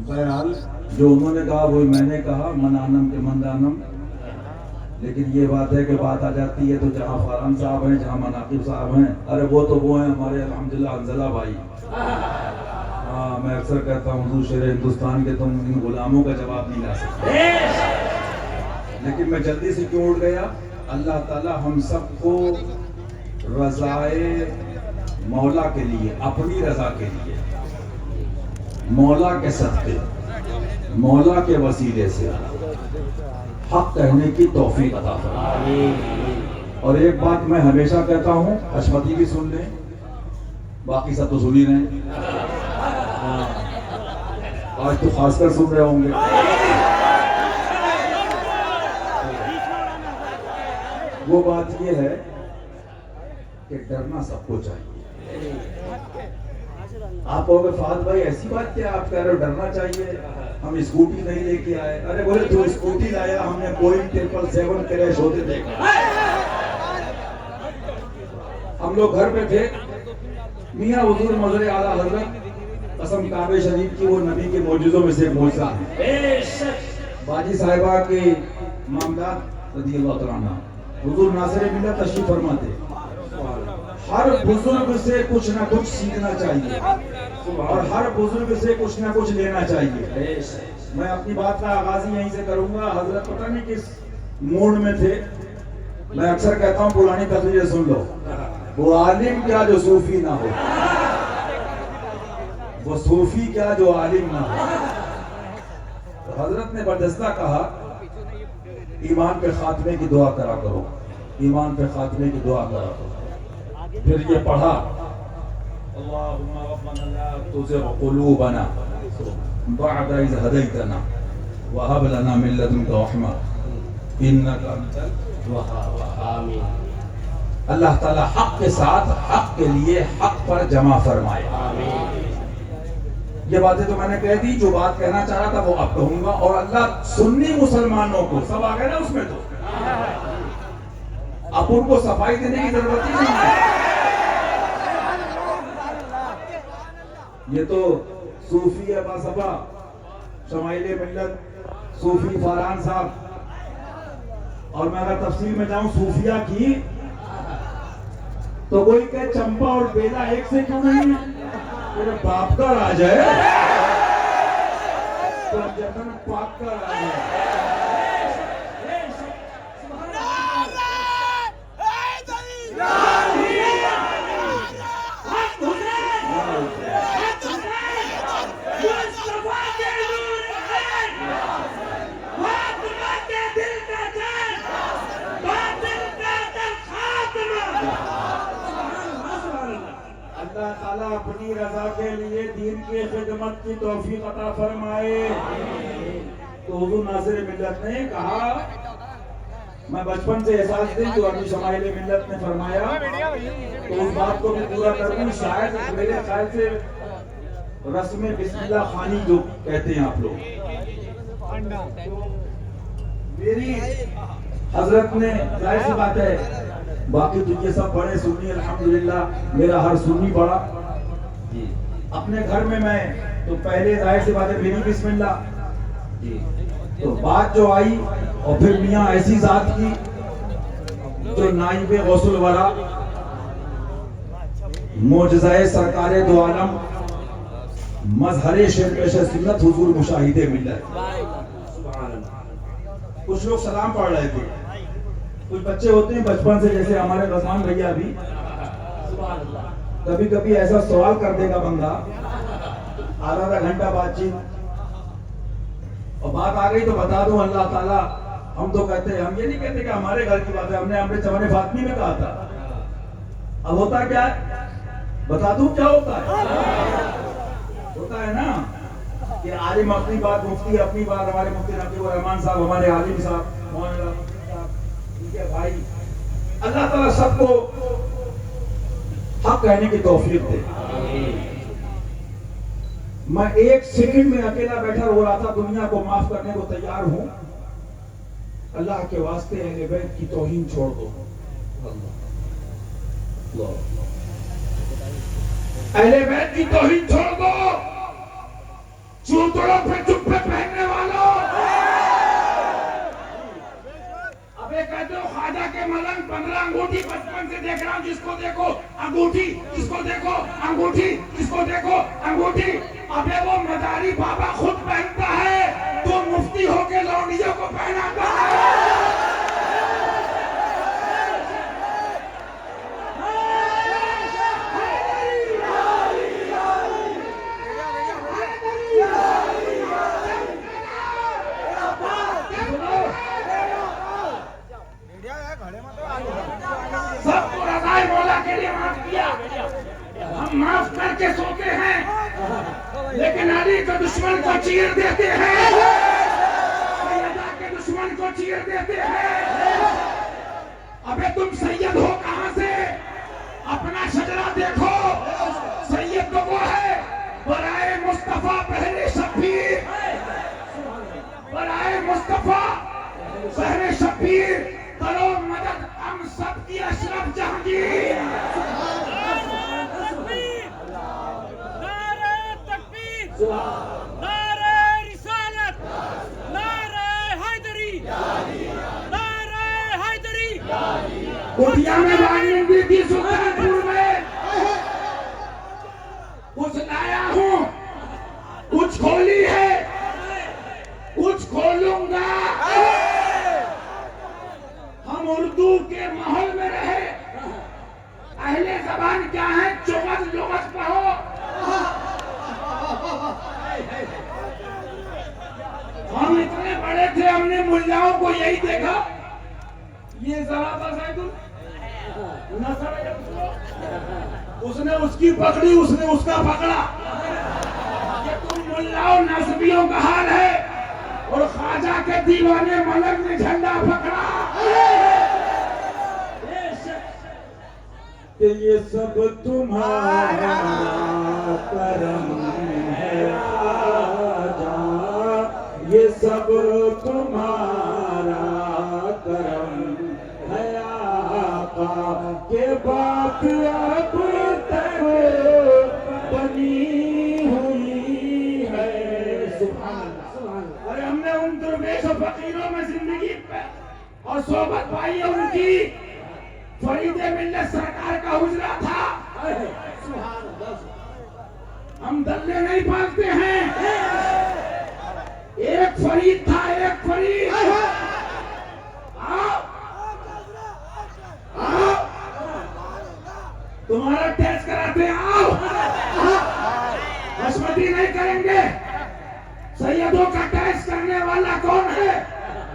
بہرحال جو انہوں نے کہا وہی میں نے کہا، منانم کے مندانم. لیکن یہ بات ہے کہ بات آ جاتی ہے تو جہاں فاران صاحب ہیں، جہاں مناقب صاحب ہیں، ارے وہ تو وہ ہیں ہمارے الحمدللہ حنظلہ بھائی. ہاں میں اکثر کہتا ہوں حضور شیر ہندوستان کے تم ان غلاموں کا جواب نہیں لا سکتے. لیکن میں جلدی سے کیوں اٹھ گیا؟ اللہ تعالیٰ ہم سب کو رضائے مولا کے لیے، اپنی رضا کے لیے، مولا کے صدقے، مولا کے وسیلے سے حق کہنے کی توفیق عطا فرمائے. اور ایک بات میں ہمیشہ کہتا ہوں، حشمتی بھی سن لیں، باقی سب تو سن ہی رہے ہیں. آج تو خاص کر سن رہے ہوں گے. وہ بات یہ ہے کہ ڈرنا سب کو چاہیے. آپ کہو گے فہد بھائی ایسی بات کیا آپ کہہ رہے ہو ڈرنا چاہیے، ہم اسکوٹی نہیں لے کے آئے. ارے بولے تو اسکوٹی لایا، ہم نے بوئنگ 777 کریش ہوتے دیکھا. ہم لوگ گھر پہ تھے، میاں حضور مظہر اعلیٰ حضرت قسم کعبہ شریف کی، وہ نبی کے معجزوں میں سے ایک معجزہ ہے. باجی صاحبہ کے معاملات رضی اللہ تعالیٰ عنہ، حضور ناصر ملت تشریف فرماتے. ہر بزرگ سے کچھ نہ کچھ سیکھنا چاہیے اور ہر بزرگ سے کچھ نہ کچھ لینا چاہیے. میں اپنی بات کا آغاز یہیں سے کروں گا. حضرت پتہ نہیں کس موڈ میں تھے. میں اکثر کہتا ہوں پرانی تقریریں سن لو، وہ عالم کیا جو صوفی نہ ہو، وہ صوفی کیا جو عالم نہ ہو. تو حضرت نے بردستہ کہا ایمان پہ خاتمے کی دعا کرا کرو، ایمان پہ خاتمے کی دعا کرا کرو. پھر یہ پڑھا اللہم ربنا لا تزغ قلوبنا بعد اذ ہدیتنا وہب لنا من لدنک رحمہ انک انت الوہاب. آمین. اللہ تعالی حق کے ساتھ حق کے لیے حق پر جمع فرمائے. آمین. یہ باتیں تو میں نے کہہ دی، جو بات کہنا چاہ رہا تھا وہ اب کہوں گا. اور اللہ سنی مسلمانوں کو سب آ گئے نا اس میں، تو اب ان کو صفائی دینے کی ضرورت ہی نہیں ہے. یہ تو صوفی ہے باصفا، شمائل ملت صوفی فاران صاحب. اور میں اگر تفصیل میں جاؤں صوفیہ کی تو کوئی کہ چمپا اور بیلا ایک سے کیوں نہیں ہے؟ میرے باپ کا راج ہے، تو جتن پاک کا راج ہے. اللہ تعالیٰ اپنی رضا کے لیے دین کی خدمت کی توفیق عطا فرمائے. تو حضور ناصر ملت نے کہا، میں بچپن سے احساس دیں جو ابھی شمائل ملت نے فرمایا تو اس بات کو بھی پورا کروں. شاید میرے خیال سے رسم بسم اللہ خوانی جو کہتے ہیں آپ لوگ، میری حضرت نے ظاہر سی بات ہے، باقی تو یہ سب بڑے سنی الحمدللہ، میرا ہر سنی بڑا. اپنے گھر میں تو پہلے ظاہر سی بات ہے میری بسم اللہ، تو بات جو آئی اور پھر میاں ایسی ذات کی جو نائب غوث الورا، معجزہ سرکار دو عالم، مظہر شرک سنت، حضور مشاہد ملت. کچھ لوگ سلام پڑھ رہے تھے، کچھ بچے ہوتے ہیں بچپن سے، جیسے ہمارے رضوان بھیا بھی کبھی کبھی ایسا سوال کر دے گا بندہ، آدھا گھنٹہ بات چیت، اور بات آ گئی تو بتا دوں اللہ تعالیٰ. ہم تو کہتے ہیں، ہم یہ نہیں کہتے کہ ہمارے گھر کی بات ہے، ہم نے اپنے چمن فاطمی میں کہا تھا. اب ہوتا کیا ہے بتا دوں کیا ہوتا ہے؟ ہوتا ہے نا کہ عالم اپنی بات، مفتی اپنی بات، ہمارے مفتی نقیب الرحمان صاحب، ہمارے عالم صاحب مولانا ٹھیک ہے بھائی. اللہ تعالیٰ سب کو حق کہنے کی توفیق دے. میں ایک سیکنڈ میں اکیلا بیٹھا رو رہا تھا، دنیا کو معاف کرنے کو تیار ہوں. اللہ کے واسطے اہل بیت کی توہین چھوڑ دو. اہل بیت کی توہین چھوڑ دو. چوتڑوں پہ انگوٹھی ابے وہ مداری بابا خود پہنتا ہے تو مفتی ہو کے لونڈیوں کو پہناتا ہے. سب کو رضائے مولا کے لیے معاف کیا. ہم معاف کر کے سوتے ہیں لیکن علی کے دشمن کو چیر دیتے ہیں, سیدہ کے دشمن کو چیر دیتے ہیں. ابے تم سید ہو کہاں سے؟ اپنا شجرہ دیکھو. سید تو وہ ہے برائے مصطفیٰ پہلے شبیر, برائے مصطفیٰ پہلے شبیر. کرو مدد ہم سب کی اشرف جہانگیر. نعرہ تکبیر, نعرہ رسالت, نعرہ حیدری, نعرہ حیدری. کوٹیا میں بانی بھی تھی سلطان پور میں. کچھ لایا ہوں, کچھ کھولی ہے, کچھ کھولوں گا. ہم اردو کے ماحول میں رہے. اہل زبان کیا ہے؟ چوبت لغت پڑھو. ہم اتنے بڑے تھے, ہم نے ملاؤں کو یہی دیکھا. یہ ذرا بس ہے تم نظر ہے اس نے اس کی پکڑی, اس نے اس کا پکڑا. یہ تم ملاؤں نصبیوں کا حال ہے. اور خواجہ کے دیوانے ملک نے جھنڈا پکڑا کہ یہ سب تمہارا کرم ہے خواجہ, یہ سب تمہارا کرم ہے آقا. کہ بات اب تک بنی ہوئی ہے. سبحان اللہ. ارے ہم نے ان درویش و فقیروں میں زندگی پہ اور صحبت پائی ہے. ان کی فرید ملت سرکار کا حجرہ تھا. ہم دلے نہیں پالتے ہیں. ایک فرید تھا, ایک فرید. آؤ تمہارا ٹیسٹ کراتے ہیں. آؤ, حشمتی نہیں کریں گے, سیدوں کا ٹیسٹ